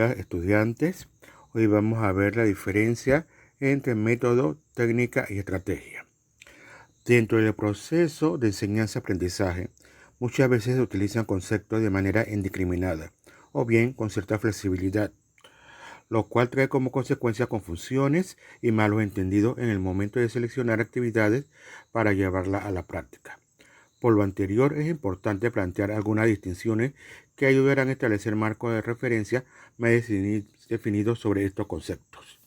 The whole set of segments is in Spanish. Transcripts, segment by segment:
Hola, estudiantes. Hoy vamos a ver la diferencia entre método, técnica y estrategia. Dentro del proceso de enseñanza-aprendizaje, muchas veces se utilizan conceptos de manera indiscriminada o bien con cierta flexibilidad, lo cual trae como consecuencia confusiones y malos entendidos en el momento de seleccionar actividades para llevarla a la práctica. Por lo anterior, es importante plantear algunas distinciones que ayudarán a establecer marcos de referencia más definidos sobre estos conceptos.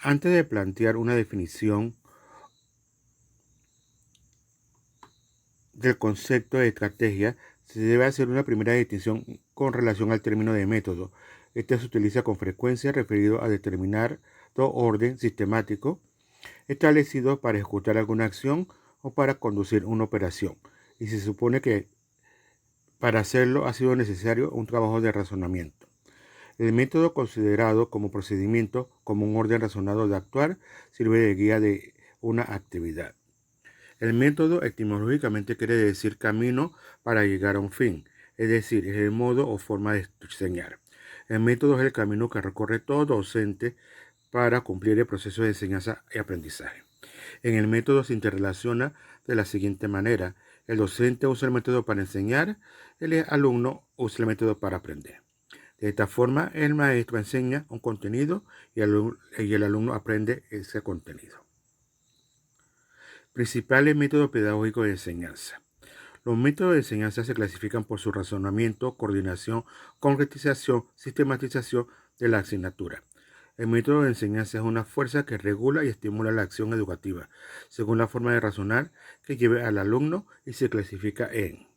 Antes de plantear una definición del concepto de estrategia, se debe hacer una primera distinción con relación al término de método. Este se utiliza con frecuencia referido a determinar orden sistemático establecido para ejecutar alguna acción o para conducir una operación. Y se supone que para hacerlo ha sido necesario un trabajo de razonamiento. El método considerado como procedimiento, como un orden razonado de actuar, sirve de guía de una actividad. El método etimológicamente quiere decir camino para llegar a un fin, es decir, es el modo o forma de enseñar. El método es el camino que recorre todo docente para cumplir el proceso de enseñanza y aprendizaje. En el método se interrelaciona de la siguiente manera. El docente usa el método para enseñar, el alumno usa el método para aprender. De esta forma, el maestro enseña un contenido y el alumno aprende ese contenido. Principales métodos pedagógicos de enseñanza. Los métodos de enseñanza se clasifican por su razonamiento, coordinación, concretización, sistematización de la asignatura. El método de enseñanza es una fuerza que regula y estimula la acción educativa, según la forma de razonar que lleve al alumno y se clasifica en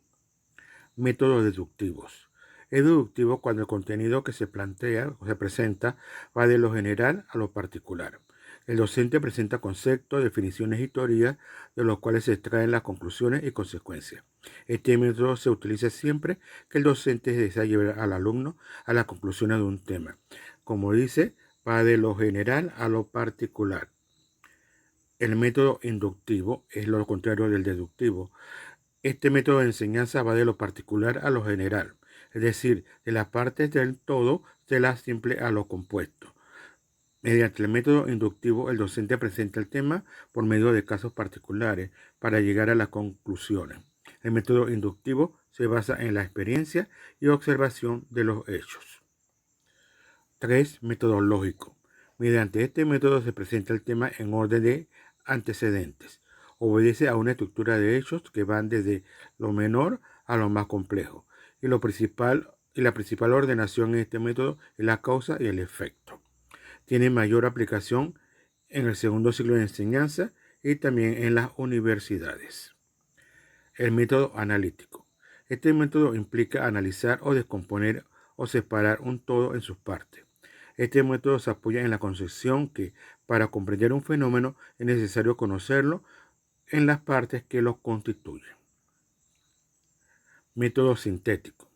métodos deductivos. Es deductivo cuando el contenido que se plantea o se presenta va de lo general a lo particular. El docente presenta conceptos, definiciones y teorías de los cuales se extraen las conclusiones y consecuencias. Este método se utiliza siempre que el docente desea llevar al alumno a las conclusiones de un tema. Como dice, va de lo general a lo particular. El método inductivo es lo contrario del deductivo. Este método de enseñanza va de lo particular a lo general, es decir, de las partes del todo de la simple a lo compuesto. Mediante el método inductivo, el docente presenta el tema por medio de casos particulares para llegar a las conclusiones. El método inductivo se basa en la experiencia y observación de los hechos. 3. Método lógico. Mediante este método se presenta el tema en orden de antecedentes. Obedece a una estructura de hechos que van desde lo menor a lo más complejo. Y la principal ordenación en este método es la causa y el efecto. Tiene mayor aplicación en el segundo ciclo de enseñanza y también en las universidades. El método analítico. Este método implica analizar o descomponer o separar un todo en sus partes. Este método se apoya en la concepción que para comprender un fenómeno es necesario conocerlo en las partes que lo constituyen. Método sintético.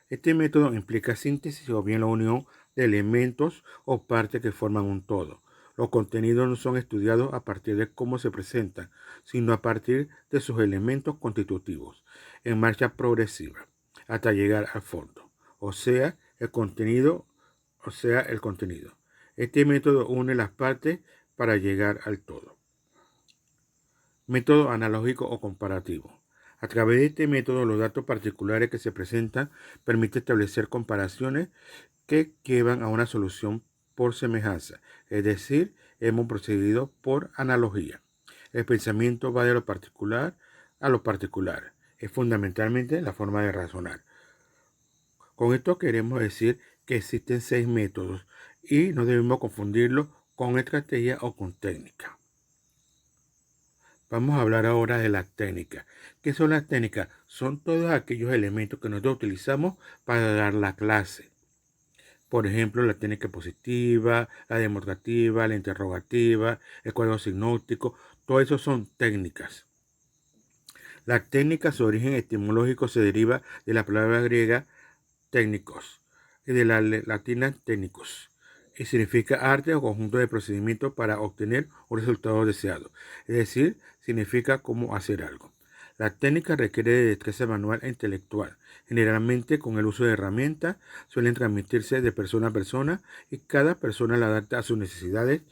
Este método implica síntesis o bien la unión de elementos o partes que forman un todo. Los contenidos no son estudiados a partir de cómo se presentan, sino a partir de sus elementos constitutivos, en marcha progresiva, hasta llegar al fondo, o sea, el contenido. Este método une las partes para llegar al todo. Método analógico o comparativo. A través de este método, los datos particulares que se presentan permiten establecer comparaciones que llevan a una solución por semejanza, es decir, hemos procedido por analogía. El pensamiento va de lo particular a lo particular. Es fundamentalmente la forma de razonar. Con esto queremos decir que existen 6 métodos y no debemos confundirlos con estrategia o con técnica. Vamos a hablar ahora de las técnicas. ¿Qué son las técnicas? Son todos aquellos elementos que nosotros utilizamos para dar la clase. Por ejemplo, la técnica positiva, la demostrativa, la interrogativa, el cuadro sinóptico, todo eso son técnicas. La técnica, su origen etimológico se deriva de la palabra griega técnicos y de la latina técnicos, y significa arte o conjunto de procedimientos para obtener un resultado deseado, es decir, significa cómo hacer algo. La técnica requiere de destreza manual e intelectual. Generalmente con el uso de herramientas suelen transmitirse de persona a persona y cada persona la adapta a sus necesidades,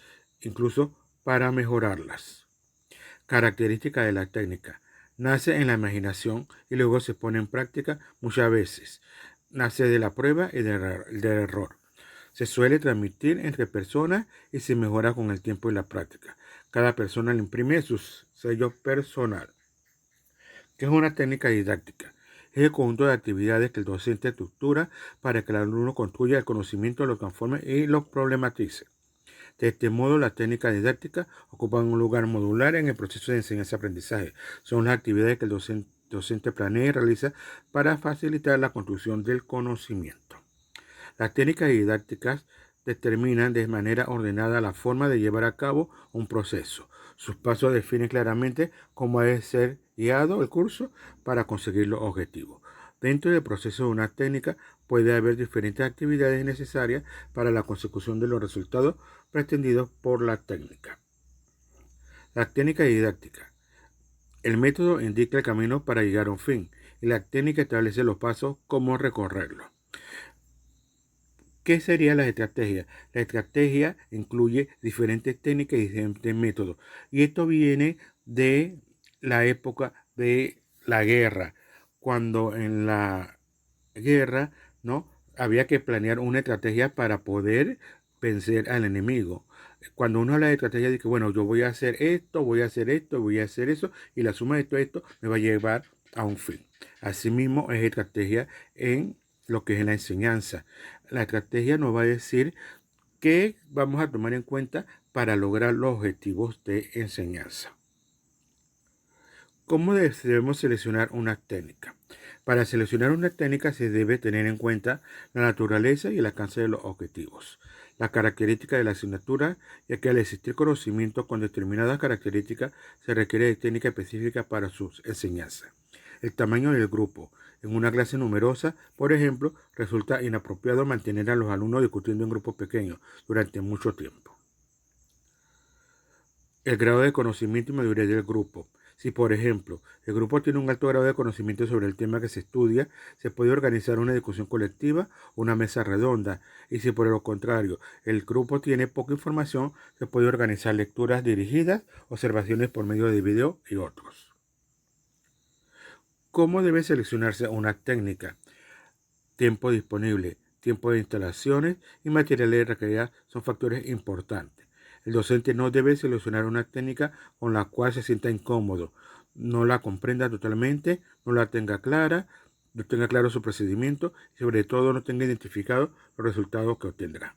incluso para mejorarlas. Característica de la técnica. Nace en la imaginación y luego se pone en práctica muchas veces. Nace de la prueba y del error. Se suele transmitir entre personas y se mejora con el tiempo y la práctica. Cada persona le imprime su sello personal. ¿Qué es una técnica didáctica? Es el conjunto de actividades que el docente estructura para que el alumno construya el conocimiento, lo transforme y lo problematice. De este modo, las técnicas didácticas ocupan un lugar modular en el proceso de enseñanza-aprendizaje. Son las actividades que el docente planea y realiza para facilitar la construcción del conocimiento. Las técnicas didácticas determinan de manera ordenada la forma de llevar a cabo un proceso. Sus pasos definen claramente cómo debe ser guiado el curso para conseguir los objetivos. Dentro del proceso de una técnica puede haber diferentes actividades necesarias para la consecución de los resultados pretendidos por la técnica. La técnica didáctica. El método indica el camino para llegar a un fin y la técnica establece los pasos cómo recorrerlo. ¿Qué sería la estrategia? La estrategia incluye diferentes técnicas y diferentes métodos. Y esto viene de la época de la guerra, cuando en la guerra, ¿no?, había que planear una estrategia para poder vencer al enemigo. Cuando uno habla de estrategia, dice, bueno, yo voy a hacer esto, voy a hacer esto, voy a hacer eso, y la suma de todo esto me va a llevar a un fin. Asimismo, es estrategia en lo que es la enseñanza. La estrategia nos va a decir qué vamos a tomar en cuenta para lograr los objetivos de enseñanza. ¿Cómo debemos seleccionar una técnica? Para seleccionar una técnica se debe tener en cuenta la naturaleza y el alcance de los objetivos, las características de la asignatura, ya que al existir conocimiento con determinadas características se requiere de técnica específica para su enseñanza. El tamaño del grupo. En una clase numerosa, por ejemplo, resulta inapropiado mantener a los alumnos discutiendo en grupos pequeños durante mucho tiempo. El grado de conocimiento y madurez del grupo. Si, por ejemplo, el grupo tiene un alto grado de conocimiento sobre el tema que se estudia, se puede organizar una discusión colectiva o una mesa redonda. Y si, por lo contrario, el grupo tiene poca información, se puede organizar lecturas dirigidas, observaciones por medio de video y otros. ¿Cómo debe seleccionarse una técnica? Tiempo disponible, tiempo de instalaciones y materiales requeridos son factores importantes. El docente no debe seleccionar una técnica con la cual se sienta incómodo, no la comprenda totalmente, no la tenga clara, no tenga claro su procedimiento y sobre todo no tenga identificado los resultados que obtendrá.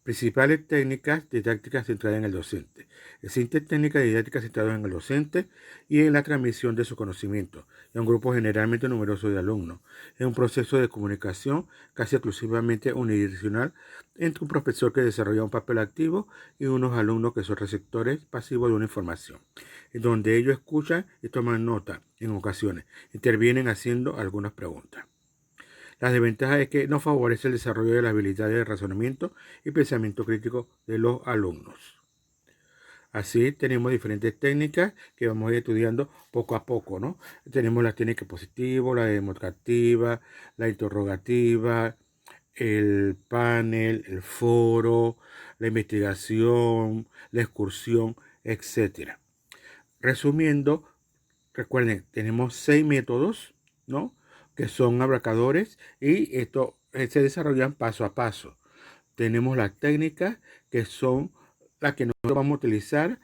Principales técnicas didácticas centradas en el docente. Existen técnicas didácticas centradas en el docente y en la transmisión de su conocimiento, en un grupo generalmente numeroso de alumnos. Es un proceso de comunicación casi exclusivamente unidireccional entre un profesor que desarrolla un papel activo y unos alumnos que son receptores pasivos de una información, en donde ellos escuchan y toman nota en ocasiones, intervienen haciendo algunas preguntas. La desventaja es que no favorece el desarrollo de las habilidades de razonamiento y pensamiento crítico de los alumnos. Así tenemos diferentes técnicas que vamos a ir estudiando poco a poco, ¿no? Tenemos la técnica positiva, la demostrativa, la interrogativa, el panel, el foro, la investigación, la excursión, etc. Resumiendo, recuerden, tenemos 6 métodos, ¿no?, que son abarcadores y esto se desarrollan paso a paso. Tenemos las técnicas que son las que nosotros vamos a utilizar